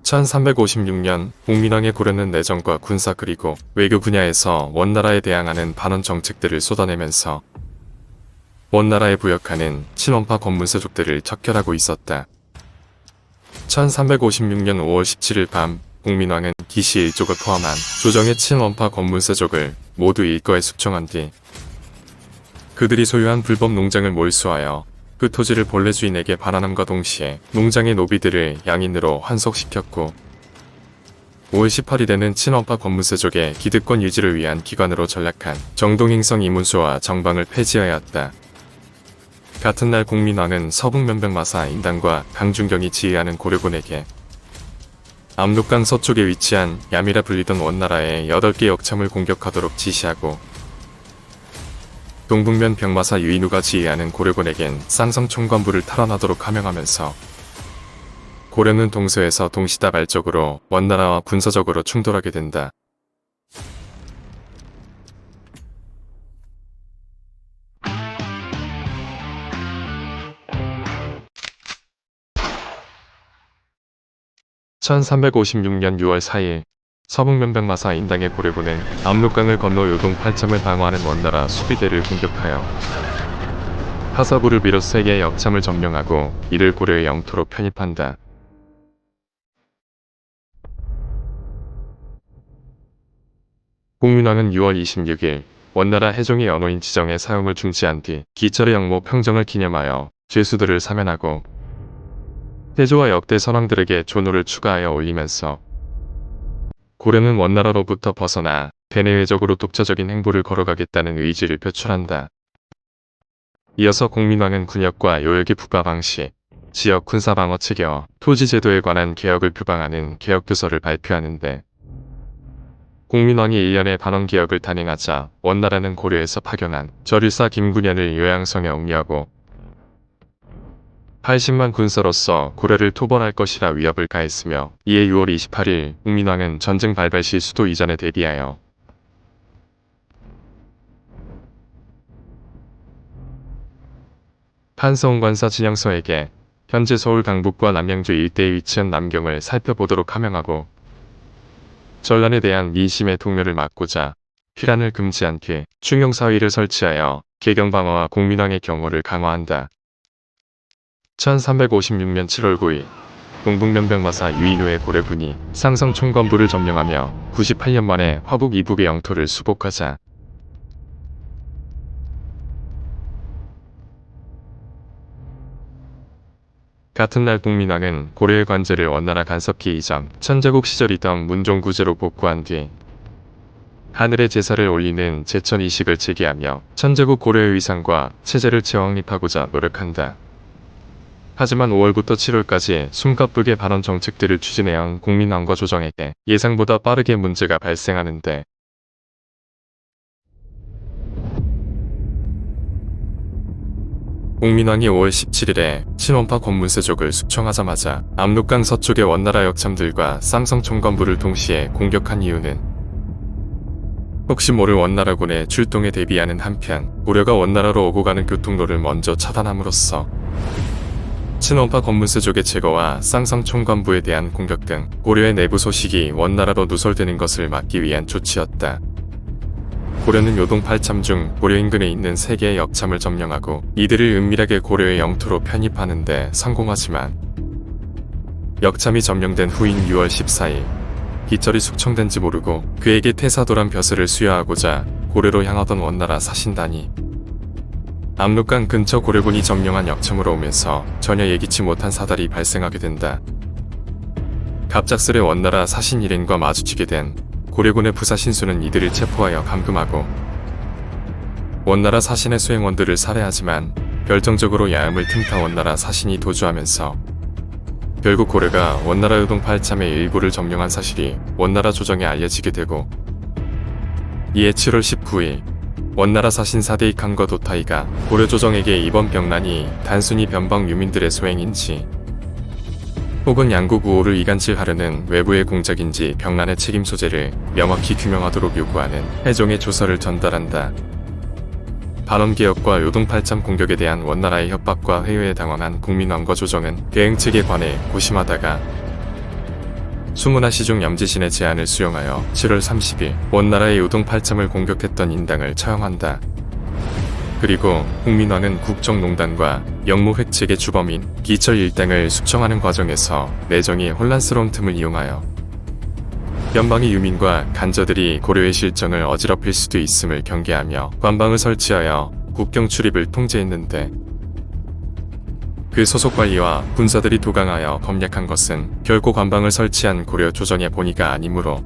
1356년 국민왕의 고려는 내정과 군사 그리고 외교 분야에서 원나라에 대항하는 반원 정책들을 쏟아내면서 원나라에 부역하는 친원파 권문세족들을 척결하고 있었다. 1356년 5월 17일 밤 국민왕은 기시 일족을 포함한 조정의 친원파 권문세족을 모두 일거에 숙청한 뒤 그들이 소유한 불법 농장을 몰수하여 그 토지를 본래 주인에게 반환함과 동시에 농장의 노비들을 양인으로 환속시켰고 5월 18일에는 친원파 권문세족의 기득권 유지를 위한 기관으로 전락한 정동행성 이문수와 정방을 폐지하였다. 같은 날 국민왕은 서북면병마사 인당과 강준경이 지휘하는 고려군에게 압록강 서쪽에 위치한 얌이라 불리던 원나라의 8개 역참을 공격하도록 지시하고 동북면 병마사 유인우가 지휘하는 고려군에겐 쌍성총관부를 탈환하도록 하명하면서 고려는 동서에서 동시다발적으로 원나라와 군사적으로 충돌하게 된다. (1356년 6월 4일) 서북면병마사 인당의 고려군은 압록강을 건너 요동 8점을 방어하는 원나라 수비대를 공격하여 하사부를 비롯 3개의 역참을 점령하고 이를 고려의 영토로 편입한다. 국민왕은 6월 26일 원나라 해종의 언어인 지정의 사용을 중지한 뒤 기철의 영모 평정을 기념하여 죄수들을 사면하고 태조와 역대 선왕들에게 존호를 추가하여 올리면서 고려는 원나라로부터 벗어나 대내외적으로 독자적인 행보를 걸어가겠다는 의지를 표출한다. 이어서 국민왕은 군역과 요역의 부가 방식, 지역 군사 방어 체계와 토지 제도에 관한 개혁을 표방하는 개혁도서를 발표하는데 국민왕이 1년의 반원 개혁을 단행하자 원나라는 고려에서 파견한 절일사 김군현을 요양성에 옹리하고 80만 군사로서 고려를 토벌할 것이라 위협을 가했으며 이에 6월 28일 국민왕은 전쟁 발발 시 수도 이전에 대비하여 판서원관사 진영서에게 현재 서울 강북과 남양주 일대에 위치한 남경을 살펴보도록 하명하고 전란에 대한 민심의 동요를 막고자 피란을 금지한 뒤 충용사위를 설치하여 개경방어와 국민왕의 경호를 강화한다. 1356년 7월 9일 동북면병마사 유인우의 고려군이 상성총관부를 점령하며 98년 만에 화북 이북의 영토를 수복하자 같은 날 국민왕은 고려의 관제를 원나라 간섭기 이전 천자국 시절이던 문종구제로 복구한 뒤 하늘에 제사를 올리는 제천 이식을 재개하며 천자국 고려의 위상과 체제를 재확립하고자 노력한다. 하지만 5월부터 7월까지 숨가쁘게 반원 정책들을 추진해온 국민왕과 조정에게 예상보다 빠르게 문제가 발생하는데 국민왕이 5월 17일에 친원파 권문세족을 숙청하자마자 압록강 서쪽의 원나라 역참들과 쌍성총관부를 동시에 공격한 이유는 혹시 모를 원나라군의 출동에 대비하는 한편 고려가 원나라로 오고 가는 교통로를 먼저 차단함으로써 친원파 권문세족의 제거와 쌍성총관부에 대한 공격 등 고려의 내부 소식이 원나라로 누설되는 것을 막기 위한 조치였다. 고려는 요동 8참 중 고려 인근에 있는 3개의 역참을 점령하고 이들을 은밀하게 고려의 영토로 편입하는 데 성공하지만 역참이 점령된 후인 6월 14일 기철이 숙청된지 모르고 그에게 태사도란 벼슬을 수여하고자 고려로 향하던 원나라 사신단이 압록강 근처 고려군이 점령한 역참으로 오면서 전혀 예기치 못한 사달이 발생하게 된다. 갑작스레 원나라 사신 일행과 마주치게 된 고려군의 부사신수는 이들을 체포하여 감금하고 원나라 사신의 수행원들을 살해하지만 결정적으로 야음을 틈타 원나라 사신이 도주하면서 결국 고려가 원나라 요동 8참의 일부를 점령한 사실이 원나라 조정에 알려지게 되고 이에 7월 19일 원나라 사신 사대익 한과 도타이가 고려 조정에게 이번 병란이 단순히 변방 유민들의 소행인지 혹은 양국 우호를 이간질하려는 외부의 공작인지 병란의 책임 소재를 명확히 규명하도록 요구하는 해종의 조서를 전달한다. 반원개혁과 요동 8참 공격에 대한 원나라의 협박과 회유에 당황한 국민왕과 조정은 대응책에 관해 고심하다가 수문화시중 염지신의 제안을 수용하여 7월 30일 원나라의 요동 8참을 공격했던 인당을 처형한다. 그리고 국민왕은 국정농단과 영무 획책의 주범인 기철 일당을 숙청하는 과정에서 내정이 혼란스러운 틈을 이용하여 변방의 유민과 간저들이 고려의 실정을 어지럽힐 수도 있음을 경계하며 관방을 설치하여 국경 출입을 통제했는데, 그 소속 관리와 군사들이 도강하여 검략한 것은 결코 관방을 설치한 고려 조정의 본의가 아니므로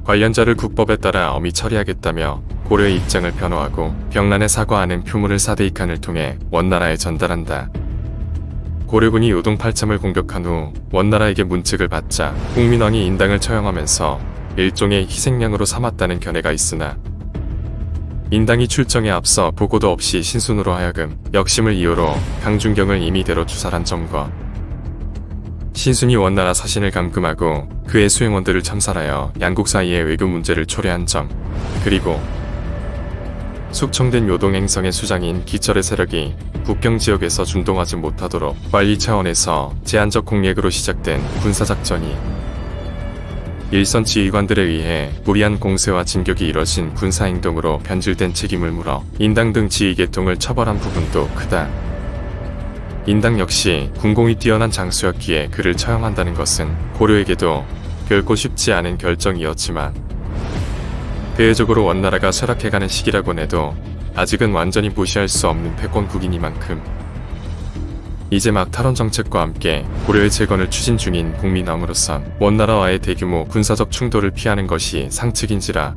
관련자를 국법에 따라 엄히 처리하겠다며 고려의 입장을 변호하고 병란에 사과하는 표문을 사대익한을 통해 원나라에 전달한다. 고려군이 요동 8참을 공격한 후 원나라에게 문책을 받자 국민왕이 인당을 처형하면서 일종의 희생양으로 삼았다는 견해가 있으나, 인당이 출정에 앞서 보고도 없이 신순으로 하여금 역심을 이유로 강준경을 임의대로 추살한 점과 신순이 원나라 사신을 감금하고 그의 수행원들을 참살하여 양국 사이의 외교 문제를 초래한 점, 그리고 숙청된 요동 행성의 수장인 기철의 세력이 국경 지역에서 준동하지 못하도록 관리 차원에서 제한적 공략으로 시작된 군사작전이 일선 지휘관들에 의해 무리한 공세와 진격이 이뤄진 군사행동으로 변질된 책임을 물어 인당 등 지휘계통을 처벌한 부분도 크다. 인당 역시 군공이 뛰어난 장수였기에 그를 처형한다는 것은 고려에게도 결코 쉽지 않은 결정이었지만, 대외적으로 원나라가 쇠락해가는 시기라곤 해도 아직은 완전히 무시할 수 없는 패권국이니만큼 이제 막 탈원 정책과 함께 고려의 재건을 추진 중인 국민왕으로선 원나라와의 대규모 군사적 충돌을 피하는 것이 상책인지라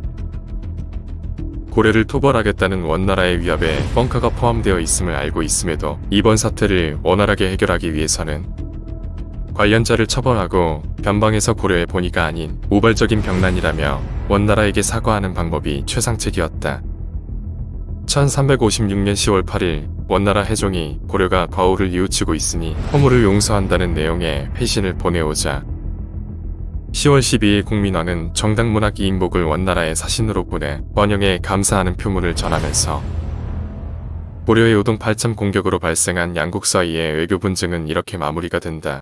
고려를 토벌하겠다는 원나라의 위협에 뻥카가 포함되어 있음을 알고 있음에도 이번 사태를 원활하게 해결하기 위해서는 관련자를 처벌하고 변방에서 고려의 본의가 아닌 우발적인 병난이라며 원나라에게 사과하는 방법이 최상책이었다. 1356년 10월 8일 원나라 해종이 고려가 과오를 뉘우치고 있으니 허물을 용서한다는 내용의 회신을 보내오자 10월 12일 국민왕은 정당문학 2인복을 원나라의 사신으로 보내 원영에 감사하는 표문을 전하면서 고려의 요동 8참 공격으로 발생한 양국 사이의 외교 분쟁은 이렇게 마무리가 된다.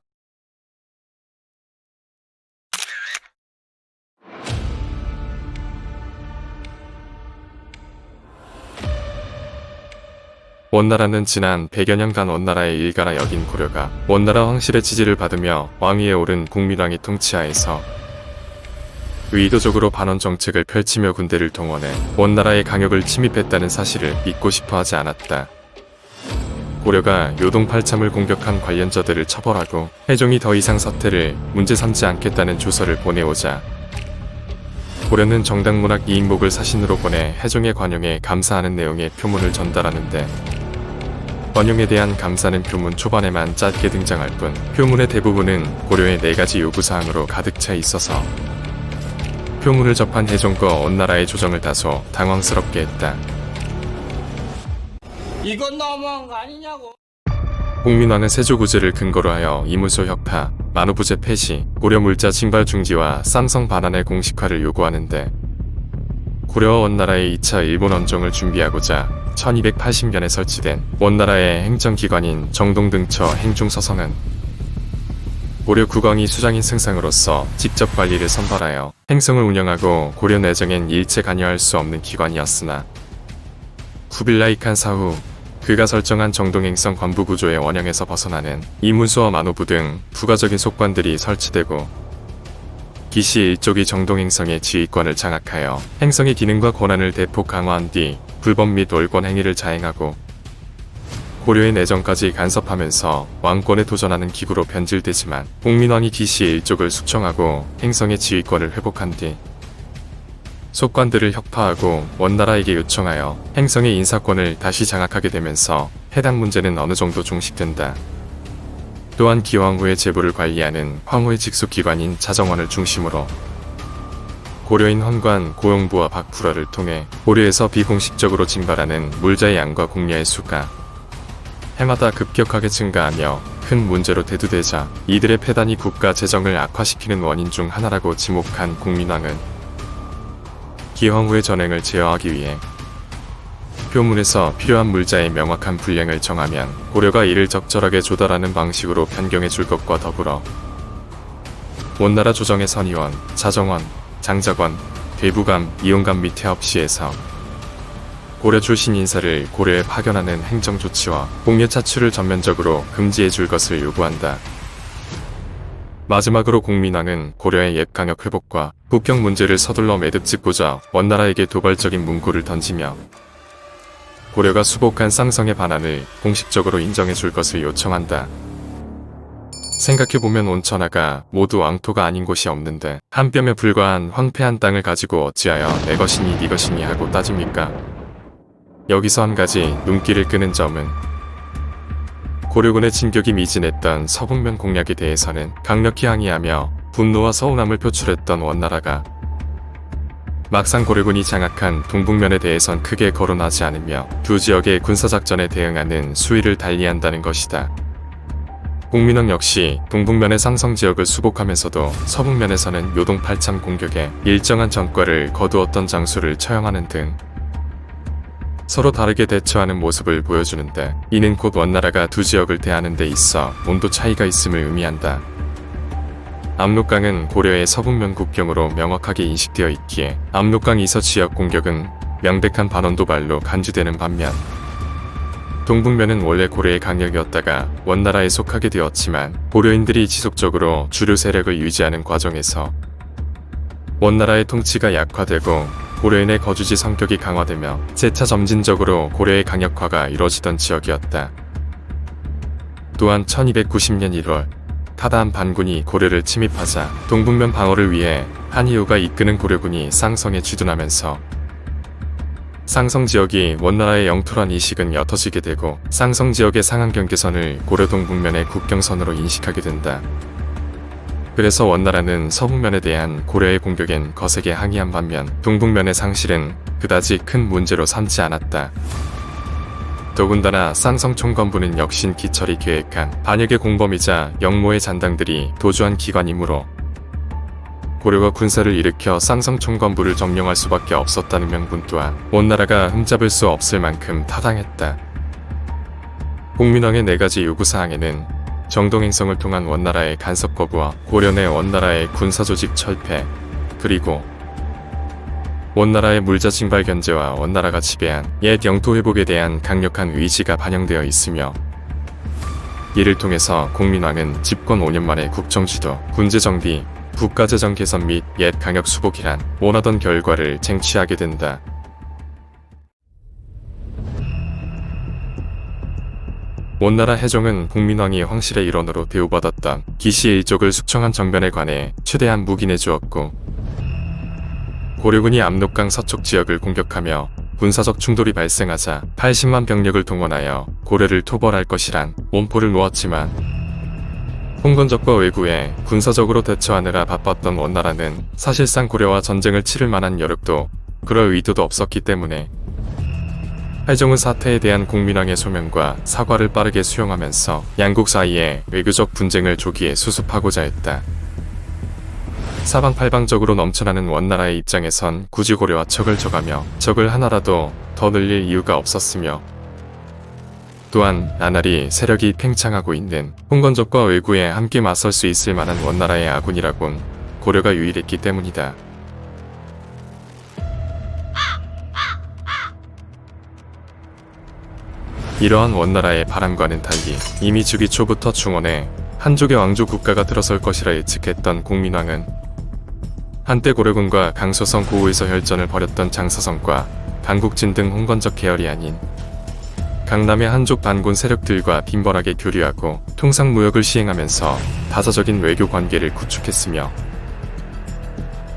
원나라는 지난 100여 년간 원나라의 일가라 여긴 고려가 원나라 황실의 지지를 받으며 왕위에 오른 국민왕의 통치하에서 의도적으로 반원 정책을 펼치며 군대를 동원해 원나라의 강역을 침입했다는 사실을 믿고 싶어 하지 않았다. 고려가 요동 8참을 공격한 관련자들을 처벌하고 해종이 더 이상 사태를 문제 삼지 않겠다는 조서를 보내오자 고려는 정당문학 2인복을 사신으로 보내 해종의 관용에 감사하는 내용의 표문을 전달하는데, 관용에 대한 감사는 표문 초반에만 짧게 등장할 뿐 표문의 대부분은 고려의 4가지 요구사항으로 가득 차 있어서 표문을 접한 해종과 원나라의 조정을 다소 당황스럽게 했다. 이건 너무한 거 아니냐고. 국민왕은 세조구제를 근거로 하여 이무소 혁파, 만우부제 폐시, 고려 물자 징발 중지와 쌍성 반환의 공식화를 요구하는데, 고려와 원나라의 2차 일본 원정을 준비하고자 1280년에 설치된 원나라의 행정기관인 정동등처 행중서성은 고려 국왕이 수장인 승상으로서 직접 관리를 선발하여 행성을 운영하고 고려 내정엔 일체 관여할 수 없는 기관이었으나, 쿠빌라이 칸 사후 그가 설정한 정동행성 관부구조의 원형에서 벗어나는 이문수와 만호부 등 부가적인 속관들이 설치되고, 기시 일족이 정동행성의 지휘권을 장악하여 행성의 기능과 권한을 대폭 강화한 뒤 불법 및 월권 행위를 자행하고 고려의 내정까지 간섭하면서 왕권에 도전하는 기구로 변질되지만, 국민왕이 기시 일족을 숙청하고 행성의 지휘권을 회복한 뒤 속관들을 혁파하고 원나라에게 요청하여 행성의 인사권을 다시 장악하게 되면서 해당 문제는 어느 정도 종식된다. 또한 기왕후의 제보를 관리하는 황후의 직속 기관인 자정원을 중심으로 고려인 헌관 고용부와 박불화를 통해 고려에서 비공식적으로 징발하는 물자의 양과 공야의 수가 해마다 급격하게 증가하며 큰 문제로 대두되자 이들의 폐단이 국가 재정을 악화시키는 원인 중 하나라고 지목한 국민왕은 기황후의 전횡을 제어하기 위해 표문에서 필요한 물자의 명확한 분량을 정하면 고려가 이를 적절하게 조달하는 방식으로 변경해 줄 것과 더불어 원나라 조정의 선의원, 자정원, 장자권, 대부감, 이용감 및 태업시에서 고려 출신 인사를 고려에 파견하는 행정 조치와 공예 차출을 전면적으로 금지해 줄 것을 요구한다. 마지막으로 공민왕은 고려의 옛 강역 회복과 국경 문제를 서둘러 매듭짓고자 원나라에게 도발적인 문구를 던지며 고려가 수복한 쌍성의 반환을 공식적으로 인정해 줄 것을 요청한다. 생각해보면 온천하가 모두 왕토가 아닌 곳이 없는데 한 뼘에 불과한 황폐한 땅을 가지고 어찌하여 내 것이니 네 것이니 하고 따집니까? 여기서 한 가지 눈길을 끄는 점은 고려군의 진격이 미진했던 서북면 공략에 대해서는 강력히 항의하며 분노와 서운함을 표출했던 원나라가 막상 고려군이 장악한 동북면에 대해선 크게 거론하지 않으며 두 지역의 군사작전에 대응하는 수위를 달리한다는 것이다. 공민왕 역시 동북면의 상성지역을 수복하면서도 서북면에서는 요동 팔참 공격에 일정한 전과를 거두었던 장수를 처형하는 등 서로 다르게 대처하는 모습을 보여주는데 이는 곧 원나라가 두 지역을 대하는 데 있어 온도 차이가 있음을 의미한다. 압록강은 고려의 서북면 국경으로 명확하게 인식되어 있기에 압록강 이서 지역 공격은 명백한 반원 도발로 간주되는 반면 동북면은 원래 고려의 강역이었다가 원나라에 속하게 되었지만 고려인들이 지속적으로 주류 세력을 유지하는 과정에서 원나라의 통치가 약화되고 고려인의 거주지 성격이 강화되며 재차 점진적으로 고려의 강역화가 이뤄지던 지역이었다. 또한 1290년 1월 타다한 반군이 고려를 침입하자 동북면 방어를 위해 한이후가 이끄는 고려군이 쌍성에 주둔하면서 쌍성 지역이 원나라의 영토란 이식은 옅어지게 되고 쌍성 지역의 상한 경계선을 고려 동북면의 국경선으로 인식하게 된다. 그래서 원나라는 서북면에 대한 고려의 공격엔 거세게 항의한 반면 동북면의 상실은 그다지 큰 문제로 삼지 않았다. 더군다나 쌍성 총검부는 역신 기철이 계획한 반역의 공범이자 영모의 잔당들이 도주한 기관이므로 고려가 군사를 일으켜 쌍성 총검부를 점령할 수밖에 없었다는 명분 또한 원나라가 흠잡을 수 없을 만큼 타당했다. 공민왕의 4가지 요구사항에는 정동행성을 통한 원나라의 간섭 거부와 고려 내 원나라의 군사조직 철폐, 그리고 원나라의 물자 징발 견제와 원나라가 지배한 옛 영토 회복에 대한 강력한 의지가 반영되어 있으며 이를 통해서 공민왕은 집권 5년 만에 국정지도, 군제정비, 국가재정 개선 및 옛 강역 수복이란 원하던 결과를 쟁취하게 된다. 원나라 해종은 공민왕이 황실의 일원으로 대우받았던 기시의 일족을 숙청한 정변에 관해 최대한 묵인해 주었고 고려군이 압록강 서쪽 지역을 공격하며 군사적 충돌이 발생하자 80만 병력을 동원하여 고려를 토벌할 것이란 원포를 놓았지만 홍건적과 왜구에 군사적으로 대처하느라 바빴던 원나라는 사실상 고려와 전쟁을 치를 만한 여력도 그럴 의도도 없었기 때문에 해종은 사태에 대한 공민왕의 소명과 사과를 빠르게 수용하면서 양국 사이에 외교적 분쟁을 조기에 수습하고자 했다. 사방팔방적으로 넘쳐나는 원나라의 입장에선 굳이 고려와 척을 져가며 적을 하나라도 더 늘릴 이유가 없었으며 또한 나날이 세력이 팽창하고 있는 홍건적과 왜구에 함께 맞설 수 있을 만한 원나라의 아군이라곤 고려가 유일했기 때문이다. 이러한 원나라의 바람과는 달리 이미 주기 초부터 중원에 한족의 왕조 국가가 들어설 것이라 예측했던 공민왕은 한때 고려군과 강소성 고우에서 혈전을 벌였던 장사성과 강국진 등 홍건적 계열이 아닌 강남의 한족 반군 세력들과 빈번하게 교류하고 통상무역을 시행하면서 다자적인 외교 관계를 구축했으며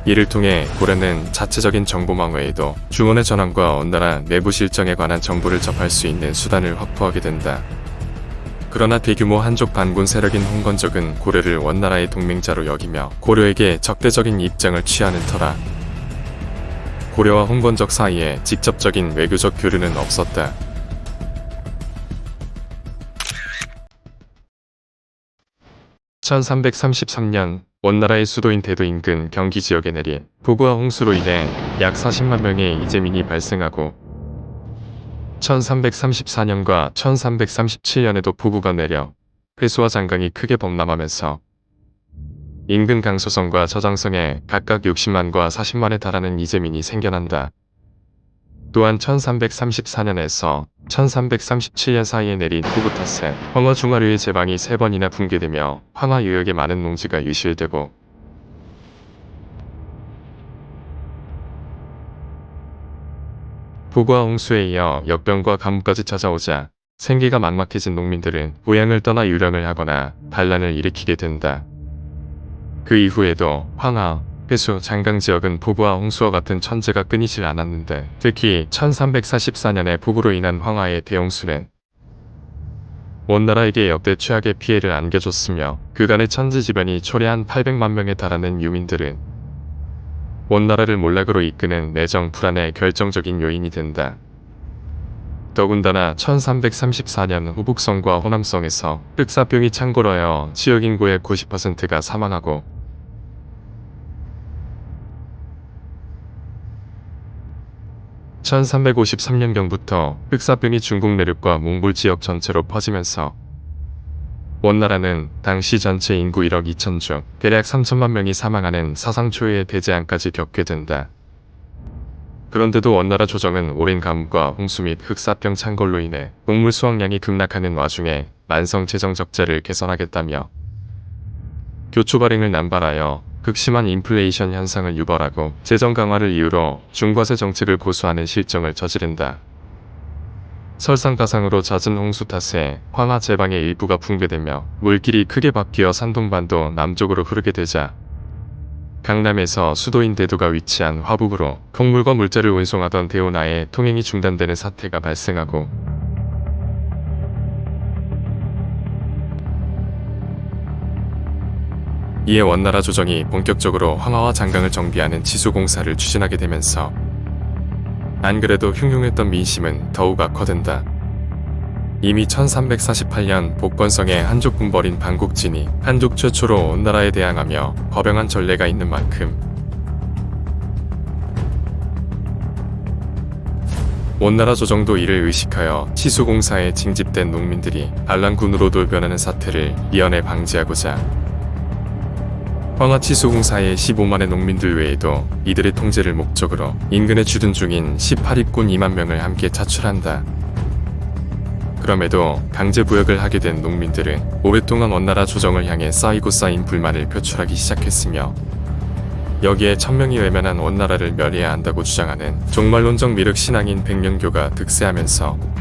이를 통해 고려는 자체적인 정보망 외에도 중원의 전황과 원나라 내부 실정에 관한 정보를 접할 수 있는 수단을 확보하게 된다. 그러나 대규모 한족 반군 세력인 홍건적은 고려를 원나라의 동맹자로 여기며 고려에게 적대적인 입장을 취하는 터라 고려와 홍건적 사이에 직접적인 외교적 교류는 없었다. (1333년) 원나라의 수도인 대도 인근 경기 지역에 내린 폭우와 홍수로 인해 약 40만 명의 이재민이 발생하고 1334년과 1337년에도 폭우가 내려 회수와 장강이 크게 범람하면서 인근 강소성과 저장성에 각각 60만과 40만에 달하는 이재민이 생겨난다. 또한 1334년에서 1337년 사이에 내린 폭우 탓에 황화 중하류의 제방이 3번이나 붕괴되며 황화 유역에 많은 농지가 유실되고 폭우와 홍수에 이어 역병과 가뭄까지 찾아오자 생계가 막막해진 농민들은 고향을 떠나 유령을 하거나 반란을 일으키게 된다. 그 이후에도 황하, 회수, 장강 지역은 폭우와 홍수와 같은 천재가 끊이질 않았는데 특히 1344년의 폭우로 인한 황하의 대홍수는 온 나라에게 역대 최악의 피해를 안겨줬으며 그간의 천지지변이 초래한 800만 명에 달하는 유민들은 온 나라를 몰락으로 이끄는 내정 불안의 결정적인 요인이 된다. 더군다나 1334년 후북성과 호남성에서 흑사병이 창궐하여 지역 인구의 90%가 사망하고 1353년경부터 흑사병이 중국 내륙과 몽골 지역 전체로 퍼지면서 원나라는 당시 전체 인구 1억 2천 중 대략 3천만 명이 사망하는 사상 초유의 대재앙까지 겪게 된다. 그런데도 원나라 조정은 오랜 가뭄과 홍수 및 흑사병 창궐로 인해 곡물 수확량이 급락하는 와중에 만성 재정 적자를 개선하겠다며 교초 발행을 남발하여 극심한 인플레이션 현상을 유발하고 재정 강화를 이유로 중과세 정책을 고수하는 실정을 저지른다. 설상가상으로 잦은 홍수 탓에 황하 제방의 일부가 붕괴되며 물길이 크게 바뀌어 산동반도 남쪽으로 흐르게 되자 강남에서 수도인 대도가 위치한 화북으로 곡물과 물자를 운송하던 대운하의 통행이 중단되는 사태가 발생하고 이에 원나라 조정이 본격적으로 황하와 장강을 정비하는 치수공사를 추진하게 되면서 안 그래도 흉흉했던 민심은 더욱 악화된다. 이미 1348년 복건성의 한족 군벌인 반국진이 한족 최초로 온 나라에 대항하며 거병한 전례가 있는 만큼 온나라 조정도 이를 의식하여 치수공사에 징집된 농민들이 반란군으로 돌변하는 사태를 미연에 방지하고자 황하 치수공사의 15만의 농민들 외에도 이들의 통제를 목적으로 인근에 주둔 중인 18입군 2만 명을 함께 차출한다. 그럼에도 강제부역을 하게 된 농민들은 오랫동안 원나라 조정을 향해 쌓이고 쌓인 불만을 표출하기 시작했으며 여기에 천명이 외면한 원나라를 멸해야 한다고 주장하는 종말론적 미륵 신앙인 백령교가 득세하면서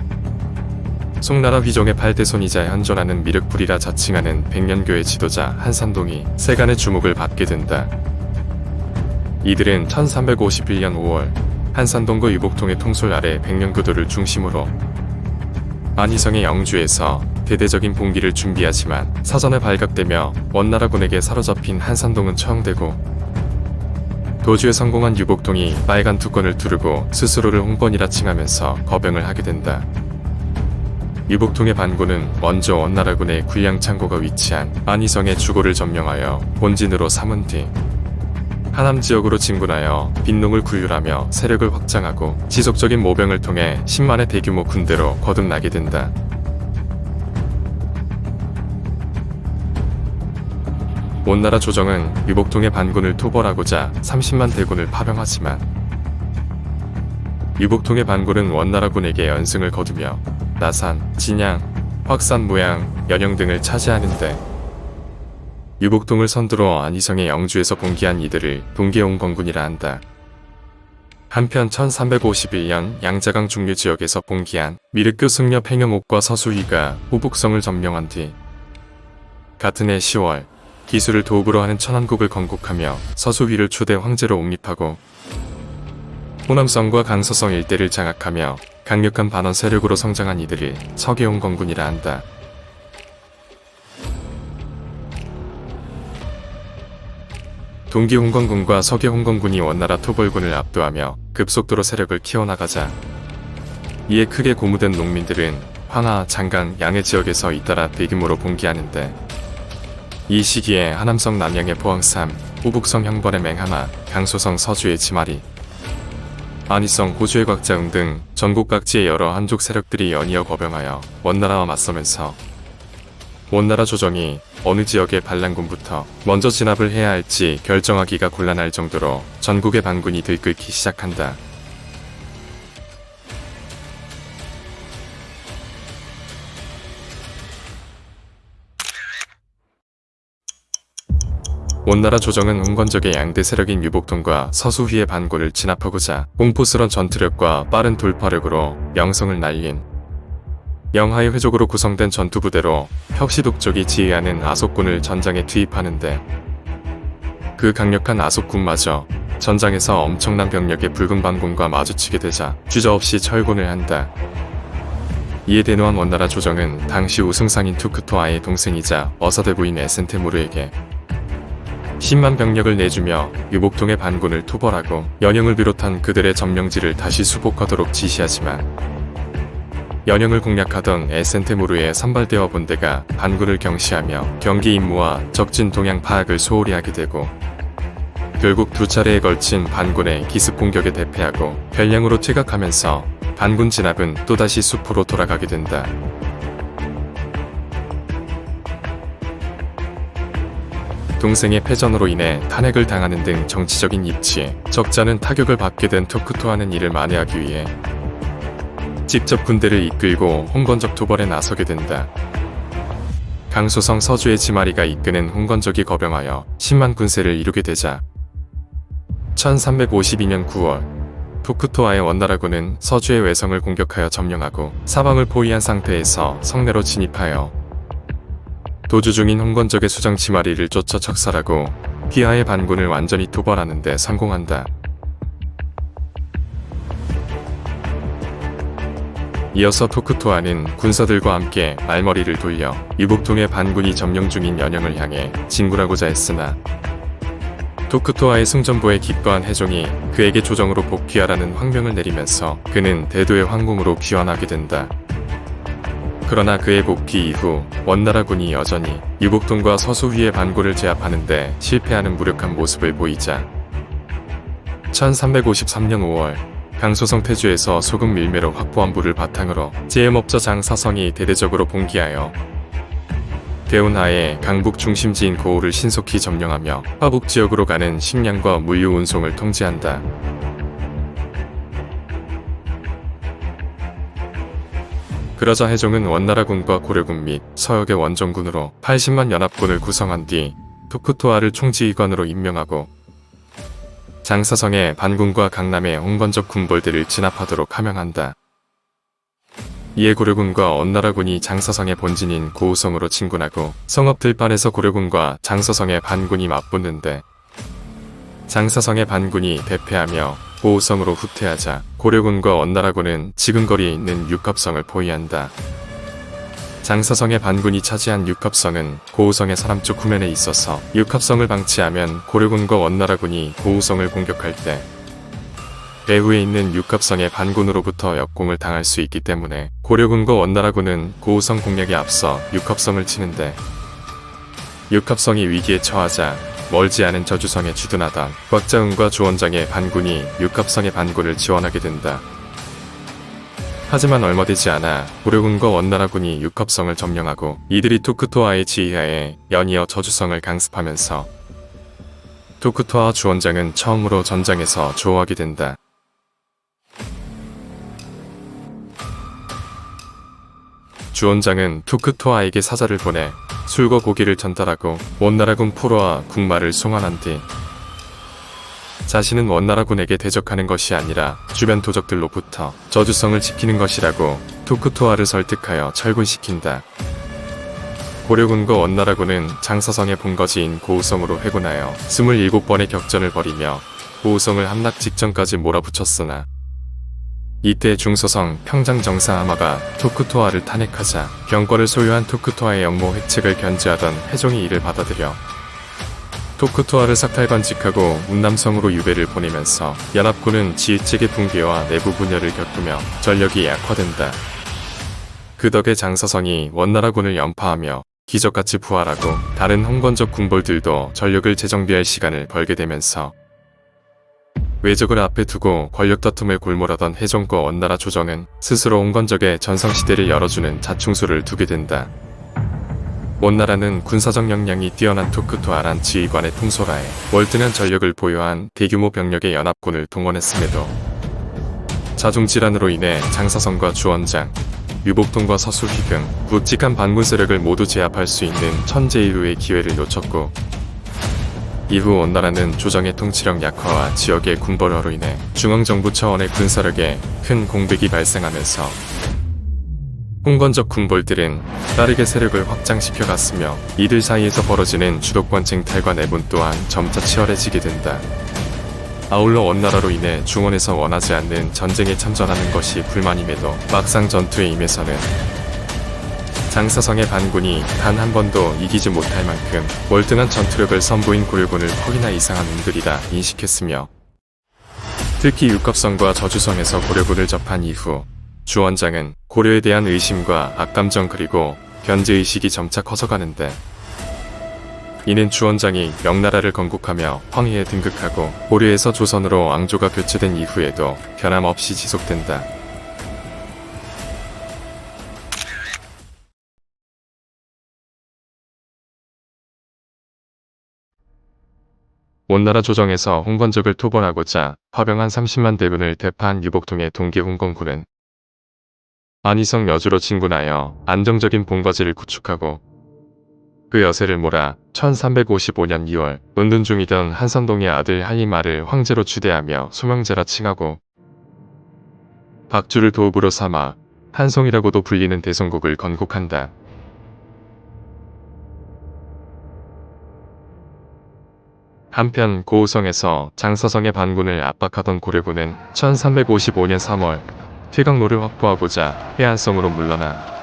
송나라 휘종의 8대 손이자 현존하는 미륵불이라 자칭하는 백년교의 지도자 한산동이 세간의 주목을 받게 된다. 이들은 1351년 5월 한산동과 유복통의 통솔 아래 백년교도를 중심으로 안희성의 영주에서 대대적인 봉기를 준비하지만 사전에 발각되며 원나라군에게 사로잡힌 한산동은 처형되고 도주에 성공한 유복통이 빨간 투권을 두르고 스스로를 홍권이라 칭하면서 거병을 하게 된다. 유복통의 반군은 먼저 원나라군의 군량창고가 위치한 안희성의 주고를 점령하여 본진으로 삼은 뒤 하남 지역으로 진군하여 빈농을 군류하며 세력을 확장하고 지속적인 모병을 통해 10만의 대규모 군대로 거듭나게 된다. 온나라 조정은 유복통의 반군을 토벌하고자 30만 대군을 파병하지만 유복통의 반군은 원나라군에게 연승을 거두며 나산, 진양, 확산, 무양, 연영 등을 차지하는데 유복통을 선두로 안희성의 영주에서 봉기한 이들을 동계홍건군이라 한다. 한편 1351년 양자강 중류 지역에서 봉기한 미륵교 승려 팽영옥과 서수휘가 후북성을 점령한 뒤 같은 해 10월 기술을 도읍으로 하는 천안국을 건국하며 서수휘를 초대 황제로 옹립하고 호남성과 강서성 일대를 장악하며 강력한 반원 세력으로 성장한 이들을 서계홍건군이라 한다. 동기홍건군과 서계홍건군이 원나라 토벌군을 압도하며 급속도로 세력을 키워나가자 이에 크게 고무된 농민들은 황하, 장강, 양해 지역에서 잇따라 대규모로 봉기하는데 이 시기에 하남성 남양의 포항삼, 후북성 형벌의 맹하마, 강소성 서주의 지마리, 안희성, 호주의 곽자응 등 전국 각지의 여러 한족 세력들이 연이어 거병하여 원나라와 맞서면서 원나라 조정이 어느 지역의 반란군부터 먼저 진압을 해야 할지 결정하기가 곤란할 정도로 전국의 반군이 들끓기 시작한다. 원나라 조정은 홍건적의 양대 세력인 유복동과 서수휘의 반군을 진압하고자 공포스런 전투력과 빠른 돌파력으로 명성을 날린 영하의 회족으로 구성된 전투부대로 혁시독적이 지휘하는 아속군을 전장에 투입하는데, 그 강력한 아속군마저 전장에서 엄청난 병력의 붉은 반군과 마주치게 되자 주저없이 철군을 한다. 이에 대노한 원나라 조정은 당시 우승상인 투크토아의 동생이자 어사대부인 에센테무르에게 10만 병력을 내주며 유복동의 반군을 토벌하고 연영을 비롯한 그들의 점령지를 다시 수복하도록 지시하지만, 연영을 공략하던 에센테무르의 선발대와 본대가 반군을 경시하며 경기 임무와 적진 동향 파악을 소홀히 하게 되고, 결국 두 차례에 걸친 반군의 기습 공격에 대패하고 변량으로 퇴각하면서 반군 진압은 또다시 숲으로 돌아가게 된다. 동생의 패전으로 인해 탄핵을 당하는 등 정치적인 입지에 적잖은 타격을 받게 된 토크토아는 이를 만회하기 위해 직접 군대를 이끌고 홍건적 토벌에 나서게 된다. 강소성 서주의 지마리가 이끄는 홍건적이 거병하여 10만 군세를 이루게 되자 1352년 9월 토크토아의 원나라군은 서주의 외성을 공격하여 점령하고 사방을 포위한 상태에서 성내로 진입하여 도주 중인 홍건적의 수장 지마리를 쫓아 척살하고 휘하의 반군을 완전히 토벌하는 데 성공한다. 이어서 토크토아는 군사들과 함께 말머리를 돌려 유복동의 반군이 점령 중인 연영을 향해 진군하고자 했으나, 토크토아의 승전보에 기뻐한 해종이 그에게 조정으로 복귀하라는 황명을 내리면서 그는 대도의 황궁으로 귀환하게 된다. 그러나 그의 복귀 이후 원나라군이 여전히 유복동과 서수휘의 반군을 제압하는데 실패하는 무력한 모습을 보이자 1353년 5월 강소성 태주에서 소금 밀매로 확보한 부를 바탕으로 제염업자 장사성이 대대적으로 봉기하여 대운하에 강북 중심지인 고을을 신속히 점령하며 화북 지역으로 가는 식량과 물류 운송을 통제한다. 그러자 해종은 원나라군과 고려군 및 서역의 원정군으로 80만 연합군을 구성한 뒤 토크토아를 총지휘관으로 임명하고 장사성의 반군과 강남의 홍건적 군벌대를 진압하도록 하명한다. 이에 고려군과 원나라군이 장사성의 본진인 고우성으로 진군하고 성읍 들판에서 고려군과 장사성의 반군이 맞붙는데, 장사성의 반군이 대패하며 고우성으로 후퇴하자 고려군과 원나라군은 지근거리에 있는 육합성을 포위한다. 장사성의 반군이 차지한 육합성은 고우성의 서남쪽 후면에 있어서 육합성을 방치하면 고려군과 원나라군이 고우성을 공격할 때 배후에 있는 육합성의 반군으로부터 역공을 당할 수 있기 때문에 고려군과 원나라군은 고우성 공략에 앞서 육합성을 치는데, 육합성이 위기에 처하자 멀지 않은 저주성에 주둔하던 곽자은과 주원장의 반군이 육합성의 반군을 지원하게 된다. 하지만 얼마 되지 않아 고려군과 원나라군이 육합성을 점령하고 이들이 토크토아의 지휘하에 연이어 저주성을 강습하면서 토크토아 주원장은 처음으로 전장에서 조어하게 된다. 주원장은 토크토아에게 사자를 보내 술과 고기를 전달하고 원나라군 포로와 국마를 송환한 뒤 자신은 원나라군에게 대적하는 것이 아니라 주변 도적들로부터 저주성을 지키는 것이라고 토크토아를 설득하여 철군시킨다. 고려군과 원나라군은 장사성의 본거지인 고우성으로 회군하여 27번의 격전을 벌이며 고우성을 함락 직전까지 몰아붙였으나, 이때 중서성 평장 정사 아마가 토크토아를 탄핵하자 경권을 소유한 토크토아의 영모 획책을 견제하던 해종이 이를 받아들여 토크토아를 삭탈관직하고 운남성으로 유배를 보내면서 연합군은 지휘체계 붕괴와 내부 분열을 겪으며 전력이 약화된다. 그 덕에 장사성이 원나라군을 연파하며 기적같이 부활하고 다른 홍건적 군벌들도 전력을 재정비할 시간을 벌게 되면서 외적을 앞에 두고 권력 다툼을 골몰하던 해종과 원나라 조정은 스스로 홍건적의 전성시대를 열어주는 자충수를 두게 된다. 원나라는 군사적 역량이 뛰어난 토크토아란 지휘관의 통솔하에 월등한 전력을 보유한 대규모 병력의 연합군을 동원했음에도 자중질환으로 인해 장사성과 주원장, 유복통과 서수휘 등 굵직한 반군 세력을 모두 제압할 수 있는 천재일우의 기회를 놓쳤고, 이후 원나라는 조정의 통치력 약화와 지역의 군벌화로 인해 중앙정부 차원의 군사력에 큰 공백이 발생하면서 홍건적 군벌들은 빠르게 세력을 확장시켜 갔으며, 이들 사이에서 벌어지는 주도권 쟁탈과 내분 또한 점차 치열해지게 된다. 아울러 원나라로 인해 중원에서 원하지 않는 전쟁에 참전하는 것이 불만임에도 막상 전투에 임해서는 장사성의 반군이 단 한 번도 이기지 못할 만큼 월등한 전투력을 선보인 고려군을 퍽이나 이상한 놈들이라 인식했으며, 특히 육갑성과 저주성에서 고려군을 접한 이후 주원장은 고려에 대한 의심과 악감정 그리고 견제의식이 점차 커져가는데, 이는 주원장이 명나라를 건국하며 황해에 등극하고 고려에서 조선으로 왕조가 교체된 이후에도 변함없이 지속된다. 원나라 조정에서 홍건적을 토벌하고자 화병한 30만 대군을 대파한 유복통의 동계 홍건군은 안희성 여주로 진군하여 안정적인 본거지를 구축하고 그 여세를 몰아 1355년 2월 은둔 중이던 한선동의 아들 한이마를 황제로 추대하며 소명제라 칭하고, 박주를 도읍으로 삼아 한송이라고도 불리는 대성국을 건국한다. 한편 고우성에서 장사성의 반군을 압박하던 고려군은 1355년 3월 퇴강로를 확보하고자 해안성으로 물러나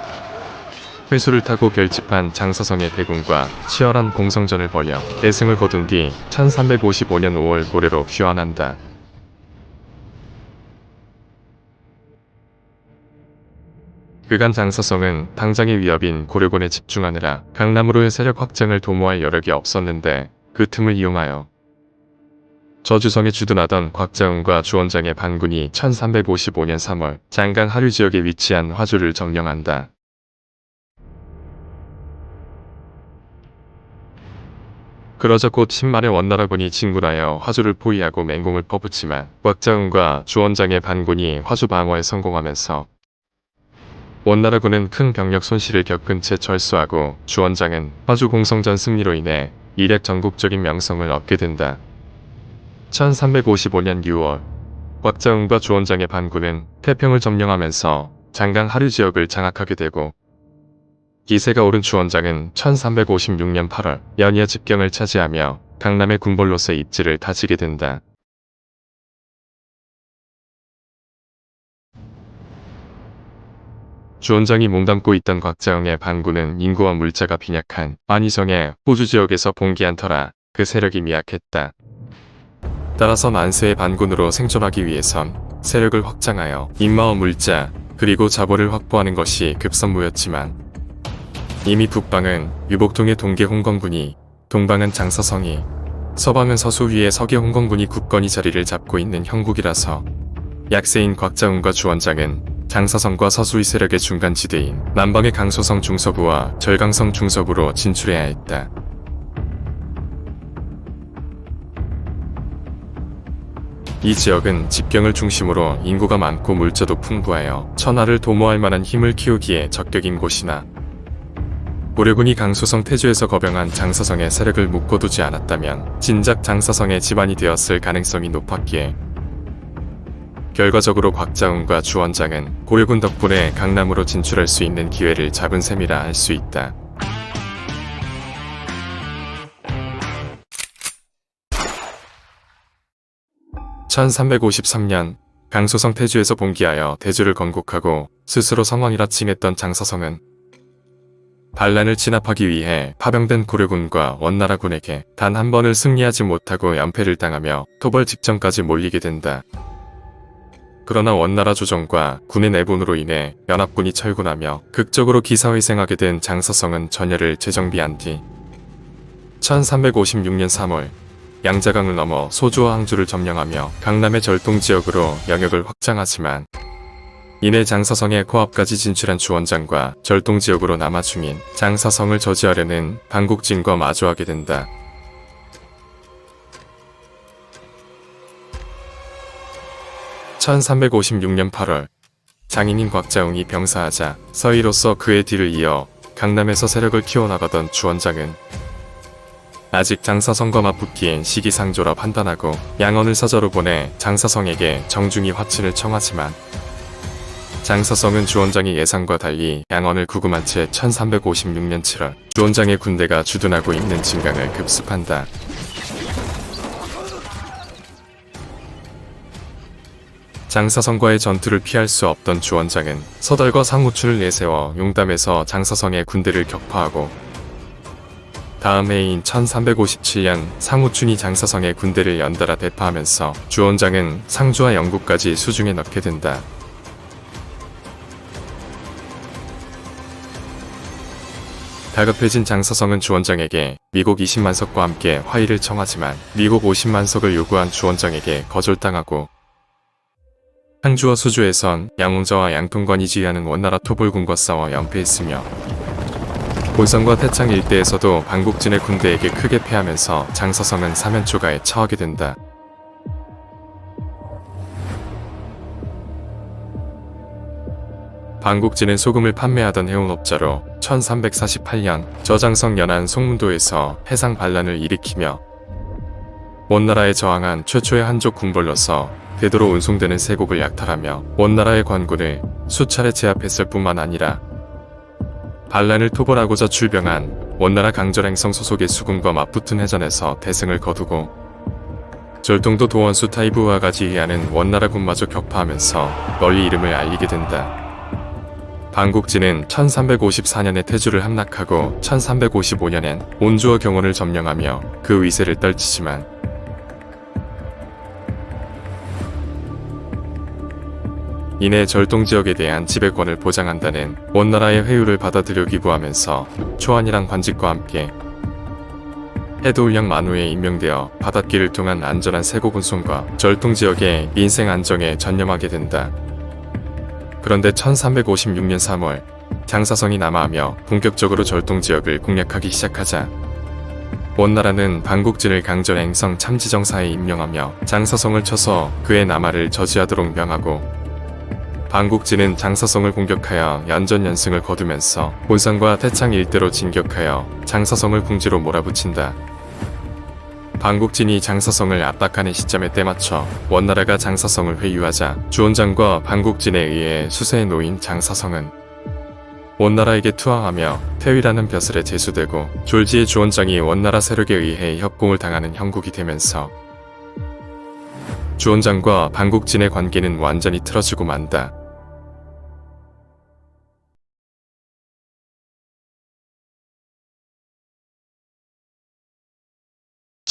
회수를 타고 결집한 장사성의 대군과 치열한 공성전을 벌여 대승을 거둔 뒤 1355년 5월 고려로 귀환한다. 그간 장사성은 당장의 위협인 고려군에 집중하느라 강남으로의 세력 확장을 도모할 여력이 없었는데, 그 틈을 이용하여 저주성에 주둔하던 곽자운과 주원장의 반군이 1355년 3월 장강 하류 지역에 위치한 화주를 점령한다. 그러자 곧 신말의 원나라군이 진군하여 화주를 포위하고 맹공을 퍼붓지만 곽자운과 주원장의 반군이 화주 방어에 성공하면서 원나라군은 큰 병력 손실을 겪은 채 철수하고, 주원장은 화주 공성전 승리로 인해 이렉 전국적인 명성을 얻게 된다. 1355년 6월 곽자운과 주원장의 반군은 태평을 점령하면서 장강 하류 지역을 장악하게 되고, 기세가 오른 주원장은 1356년 8월 연이어 집경을 차지하며 강남의 군벌로서의 입지를 다지게 된다. 주원장이 몸담고 있던 곽자웅의 반군은 인구와 물자가 빈약한 안희성의 호주 지역에서 봉기한 터라 그 세력이 미약했다. 따라서 만세의 반군으로 생존하기 위해선 세력을 확장하여 인마와 물자 그리고 자본을 확보하는 것이 급선무였지만, 이미 북방은 유복통의 동계 홍건군이, 동방은 장사성이, 서방은 서수휘의 서계 홍건군이 굳건히 자리를 잡고 있는 형국이라서 약세인 곽자운과 주원장은 장사성과 서수휘 세력의 중간지대인 남방의 강소성 중서부와 절강성 중서부로 진출해야 했다. 이 지역은 집경을 중심으로 인구가 많고 물자도 풍부하여 천하를 도모할 만한 힘을 키우기에 적격인 곳이나, 고려군이 강소성 태주에서 거병한 장사성의 세력을 묶어두지 않았다면 진작 장사성의 지반이 되었을 가능성이 높았기에, 결과적으로 곽자운과 주원장은 고려군 덕분에 강남으로 진출할 수 있는 기회를 잡은 셈이라 할 수 있다. (1353년) 강소성 태주에서 봉기하여 대주를 건국하고 스스로 성왕이라 칭했던 장사성은 반란을 진압하기 위해 파병된 고려군과 원나라군에게 단 한 번을 승리하지 못하고 연패를 당하며 토벌 직전까지 몰리게 된다. 그러나 원나라 조정과 군의 내분으로 인해 연합군이 철군하며 극적으로 기사회생하게 된 장사성은 전열을 재정비한 뒤 1356년 3월 양자강을 넘어 소주와 항주를 점령하며 강남의 절동지역으로 영역을 확장하지만, 이내 장사성의 코앞까지 진출한 주원장과 절동지역으로 남아 중인 장사성을 저지하려는 방국진과 마주하게 된다. (1356년 8월) 장인인 곽자웅이 병사하자 서희로서 그의 뒤를 이어 강남에서 세력을 키워나가던 주원장은 아직 장사성과 맞붙기엔 시기상조라 판단하고 양언을 사저로 보내 장사성에게 정중히 화친을 청하지만 장사성은 주원장의 예상과 달리 양언을 구금한 채 1356년 7월 주원장의 군대가 주둔하고 있는 진강을 급습한다. 장사성과의 전투를 피할 수 없던 주원장은 서달과 상우춘을 내세워 용담에서 장사성의 군대를 격파하고 다음 해인 1357년 상우춘이 장사성의 군대를 연달아 대파하면서 주원장은 상주와 영국까지 수중에 넣게 된다. 다급해진 장사성은 주원장에게 미국 20만석과 함께 화의를 청하지만 미국 50만석을 요구한 주원장에게 거절당하고 상주와 수주에선 양웅저와 양통관이 지휘하는 원나라 토벌군과 싸워 연패했으며 본선과 태창 일대에서도 방국진의 군대에게 크게 패하면서 장사성은 사면초가에 처하게 된다. 방국진은 소금을 판매하던 해운업자로 1348년 저장성 연안 송문도에서 해상 반란을 일으키며 원나라에 저항한 최초의 한족 군벌로서 대도로 운송되는 세곡을 약탈하며 원나라의 관군을 수차례 제압했을 뿐만 아니라 반란을 토벌하고자 출병한 원나라 강절행성 소속의 수군과 맞붙은 해전에서 대승을 거두고 절동도 도원수 타이부와가 지휘하는 원나라 군마저 격파하면서 널리 이름을 알리게 된다. 방국진은 1354년에 태주를 함락하고 1355년엔 온주와 경원을 점령하며 그 위세를 떨치지만 이내 절동지역에 대한 지배권을 보장한다는 원나라의 회유를 받아들여 기부하면서 초안이랑 관직과 함께 해도울령 만우에 임명되어 바닷길을 통한 안전한 세곡 운송과 절동지역의 민생 안정에 전념하게 된다. 그런데 1356년 3월 장사성이 남하하며 본격적으로 절동지역을 공략하기 시작하자 원나라는 방국진을 강절행성 참지정사에 임명하며 장사성을 쳐서 그의 남하를 저지하도록 명하고 방국진은 장사성을 공격하여 연전연승을 거두면서 본산과 태창 일대로 진격하여 장사성을 궁지로 몰아붙인다. 방국진이 장사성을 압박하는 시점에 때맞춰 원나라가 장사성을 회유하자 주원장과 방국진에 의해 수세에 놓인 장사성은 원나라에게 투항하며 태위라는 벼슬에 제수되고 졸지의 주원장이 원나라 세력에 의해 협공을 당하는 형국이 되면서 주원장과 방국진의 관계는 완전히 틀어지고 만다.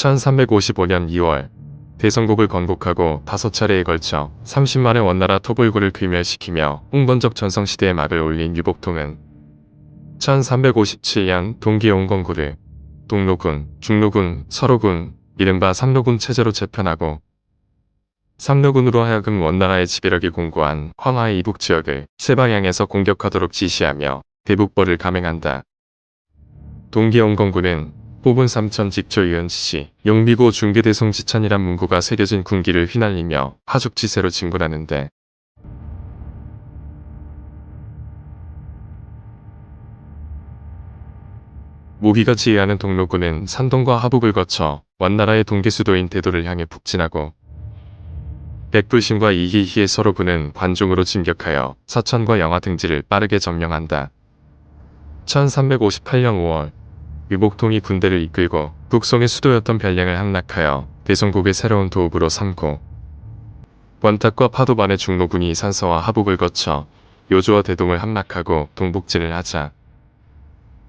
(1355년 2월) 대성국을 건국하고 5차례에 걸쳐 30만의 원나라 토벌군을 귀멸시키며 홍번적 전성시대에 막을 올린 유복통은 1357년 동기용건군을 동로군, 중로군, 서로군, 이른바 삼로군 체제로 재편하고 삼로군으로 하여금 원나라의 지배력이 공고한 황하의 이북 지역을 세 방향에서 공격하도록 지시하며 대북벌을 감행한다. 동기용건군은 뽑은 삼천 직초유연시, 영비고 중계대송지천이란 문구가 새겨진 군기를 휘날리며 하죽지세로 진군하는데 무기가 지휘하는 동로군은 산동과 하북을 거쳐 원나라의 동계수도인 대도를 향해 북진하고 백불신과 이희희의 서로군은 관중으로 진격하여 사천과 영하 등지를 빠르게 점령한다. 1358년 5월 유복통이 군대를 이끌고 북송의 수도였던 변량을 함락하여 대성국의 새로운 도읍으로 삼고 원탁과 파도반의 중로군이 산서와 하북을 거쳐 요조와 대동을 함락하고 동북진을 하자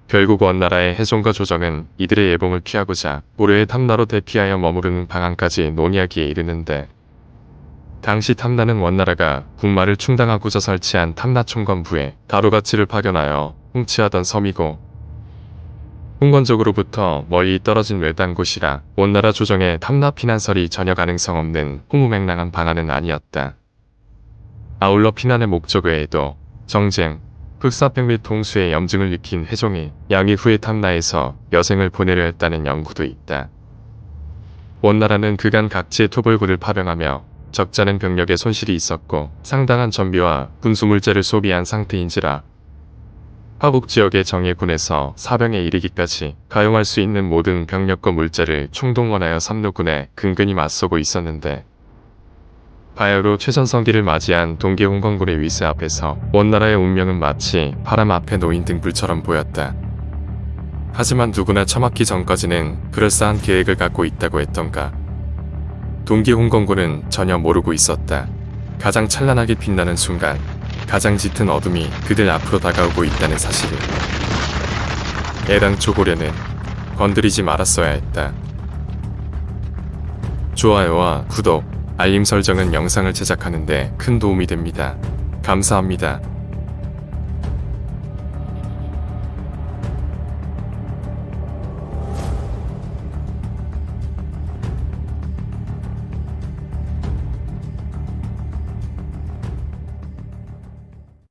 결국 원나라의 해종과 조정은 이들의 예봉을 피하고자 고려의 탐나로 대피하여 머무르는 방안까지 논의하기에 이르는데 당시 탐나는 원나라가 군마를 충당하고자 설치한 탐나총검부에 가로가치를 파견하여 홍치하던 섬이고 홍건적으로부터 멀리 떨어진 외딴 곳이라 원나라 조정의 탐나 피난설이 전혀 가능성 없는 허무맹랑한 방안은 아니었다. 아울러 피난의 목적 외에도 정쟁, 흑사병 및 동수의 염증을 익힌 회종이 양이 후에 탐라에서 여생을 보내려 했다는 연구도 있다. 원나라는 그간 각지의 토벌군을 파병하며 적잖은 병력에 손실이 있었고 상당한 전비와 군수물자를 소비한 상태인지라 화북 지역의 정예군에서 사병에 이르기까지 가용할 수 있는 모든 병력과 물자를 총동원하여 삼루군에 근근히 맞서고 있었는데 바야흐로 최전성기를 맞이한 동계 홍건군의 위세 앞에서 원나라의 운명은 마치 바람 앞에 놓인 등불처럼 보였다. 하지만 누구나 처맞기 전까지는 그럴싸한 계획을 갖고 있다고 했던가. 동계 홍건군은 전혀 모르고 있었다. 가장 찬란하게 빛나는 순간 가장 짙은 어둠이 그들 앞으로 다가오고 있다는 사실을. 애당초 고려는 건드리지 말았어야 했다. 좋아요와 구독, 알림 설정은 영상을 제작하는 데 큰 도움이 됩니다. 감사합니다.